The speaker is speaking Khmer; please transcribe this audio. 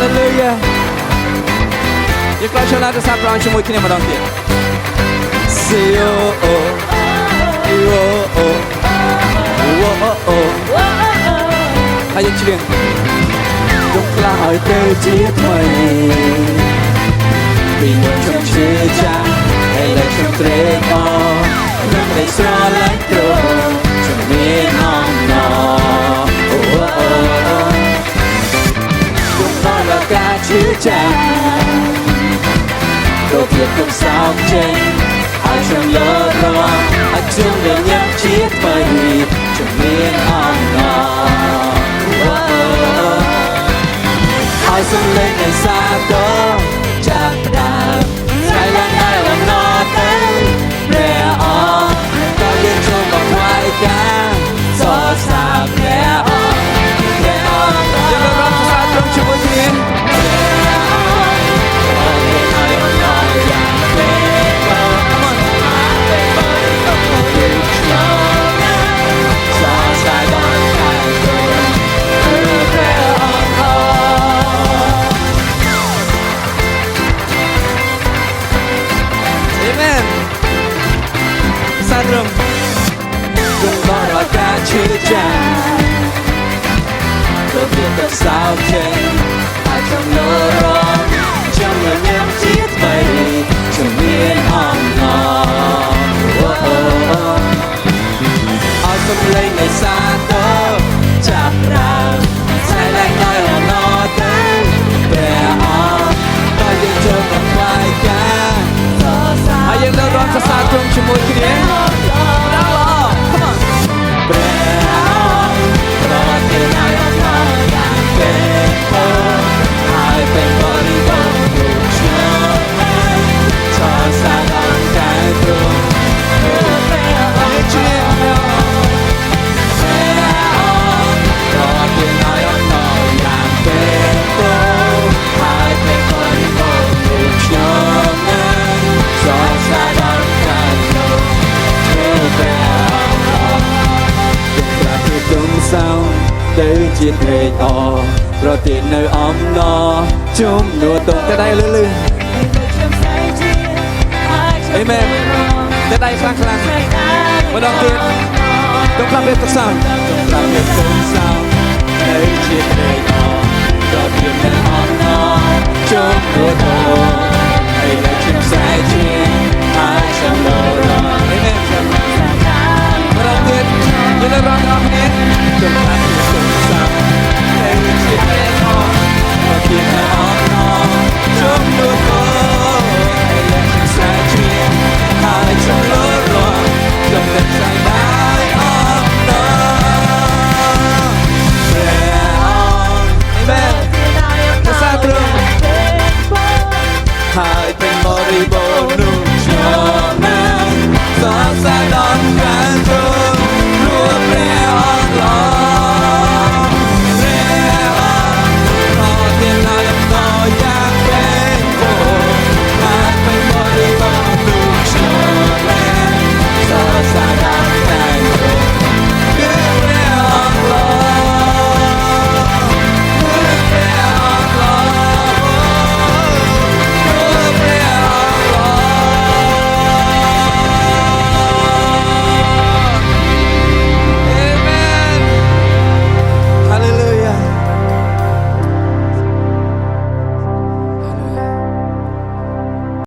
Hallelujah យើងក្លាយឆ្លាតទៅសាប់ប្រងជាមួយគ្នាម្ដងទៀត Say oh oh oh oh oh ហើយយើងច្រៀងចុះក្លាយទៅជាថ្មីពីមុនខ្ញុំជឿចាំហើយលើខ្ញុំត្រេកអរខ្ញុំได้ស្រឡាញ់ទ្រង់ជំនាញអំណរអូអូចុះដល់ការជឿចាំក៏ភាពកំសោកចេញឲ្យខ្ញុំលើរងឲ្យខ្ញុំលើញ៉ាំជាថ្មីជំនាញអំណរឲ្យសំឡេងនៃសាទរចាប់ដើមស្រីឡើងហើយអំណរទៅព្រះអង្គក៏យើងចូលមកថ្វាយការសរសើរព្រះអង្គព្រះអង្គយើងរំសាត្រង់ជាមួយគ្នាជឿចាំក៏វាទៅសោកចេញហើយខ្ញុំលោរងខ្ញុំលើញ៉ាំជាថ្មីជំនាញអំណរឲ្យសំឡេងនៃសាទរចាប់ដើមស្រីឡើងហើយអំណរទៅព្រះអង្គក៏យើងចូលមកថ្វាយការហើយយើងទៅរំសរសើរទ្រង់ជាមួយគ្នាទៅជាត្រេកអរប្រទាននៅអំណរជុំនួតទៅដៃលឺអេមែនទៅដៃខ្លាំងខ្លាំងម្ដងទៀតទុំផ្លាប់វាទឹកសោទុំផ្លាប់វាទឹកសោទៅជាត្រេកអរប្រទាននៅអំណរជុំនួតទៅហើយលើខ្ញុំស្រីជាហើយខ្ញុំលោរអេមែនម្ដងទៀតយើងរំអស់គ្នាទុំផ្លាប់